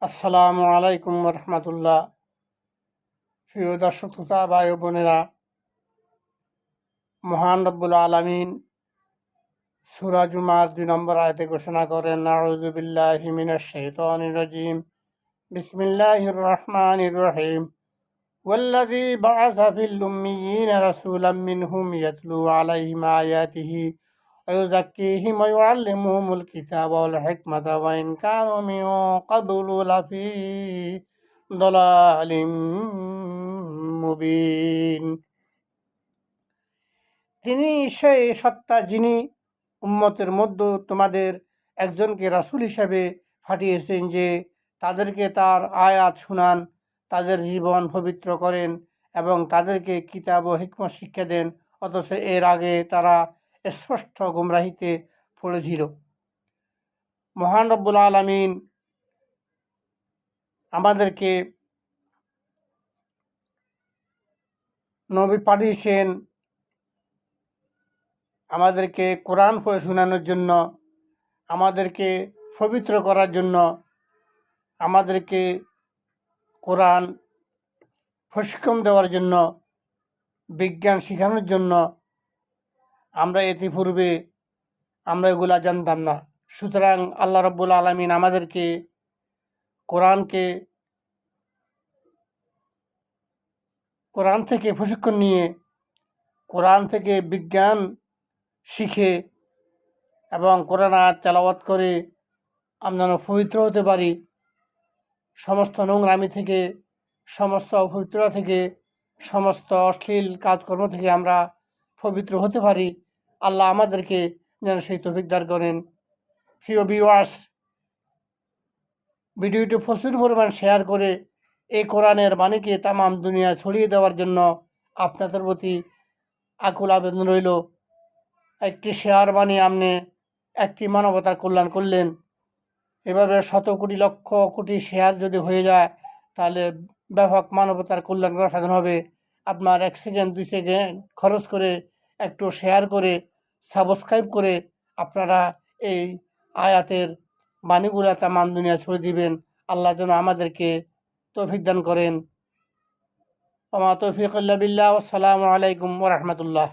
আসসালামু আলাইকুম রহমতুল্লাহ। প্রিয় দর্শক শ্রোতা ভাই ও বোনেরা, মহান রব্বুল আলামিন সূরা জুমার 2 নম্বর আয়াতে ঘোষণা করেন, আউযু বিল্লাহি মিনাশ শাইতানির রাজিম, বিসমিল্লাহির রহমানির রহিম, ওয়াল্লাযী বা'আসা ফিল উম্মিয়্যিনা রাসূলাম মিনহুম ইয়াতলু আলাইহিম আয়াতিহি ওয়া ইউযাক্কিহিম ওয়া ইউআল্লিমুহুমুল কিতাবা ওয়াল হিকমাতা ওয়া ইন কানূ মিন ক্বাবলু লাফি দালালিম মুবিন। তিনি সেই সত্তা যিনি উম্মতের মধ্যে তোমাদের একজনকে রাসূল হিসাবে পাঠিয়েছেন, যে তাদেরকে তার আয়াত শুনান, তাদের জীবন পবিত্র করেন এবং তাদেরকে কিতাব ও হিকমত শিক্ষা দেন, অথচ এর আগে তারা স্পষ্ট গুমরাহিতে পড়েছিল। মহান রব্বুল আলামিন আমাদেরকে নবী পাঠিয়েছেন আমাদেরকে কোরআন পড়ে শোনানোর জন্য, আমাদেরকে পবিত্র করার জন্য, আমাদেরকে কোরআন প্রশিক্ষণ দেওয়ার জন্য, বিজ্ঞান শেখানোর জন্য। আমরা ইতিপূর্বে এগুলা জানতাম না। সুতরাং আল্লাহ রাব্বুল আলামিন আমাদেরকে কোরআন থেকে প্রশিক্ষণ নিয়ে, কোরআন থেকে বিজ্ঞান শিখে এবং কোরআন আয়াত তেলাওয়াত করে আমরা পবিত্র হতে পারি। সমস্ত নোংরামি থেকে, সমস্ত অপবিত্রতা থেকে, সমস্ত অশ্লীল কাজকর্ম থেকে আমরা পবিত্র হতে পারি। আল্লাহ আমাদেরকে যেন সেই তৌফিক দান করেন। প্রিয় ভিউয়ার্স, ভিডিওটি প্রচুর পরিমাণ শেয়ার করে এই কোরআনের বাণীকে তামাম দুনিয়া ছড়িয়ে দেওয়ার জন্য আপনাদের প্রতি আকুল আবেদন রইল। একটি শেয়ার বাণী আপনি একটি মানবতার কল্যাণ করলেন। এভাবে শত কোটি লক্ষ কোটি শেয়ার যদি হয়ে যায়, তাহলে ব্যাপক মানবতার কল্যাণ করা সাধন হবে। আপনার 1 সেকেন্ড 2 সেকেন্ড খরচ করে একটু শেয়ার করে সাবস্ক্রাইব করে আপনারা এই আয়াতের বাণীগুলা তামাম দুনিয়া ছড়িয়ে দিবেন। আল্লাহ যেন আমাদেরকে তৌফিক দান করেন। ওয়া মা তৌফিক ইল্লা বিল্লাহ। আসসালামু আলাইকুম ওয়া রাহমাতুল্লাহ।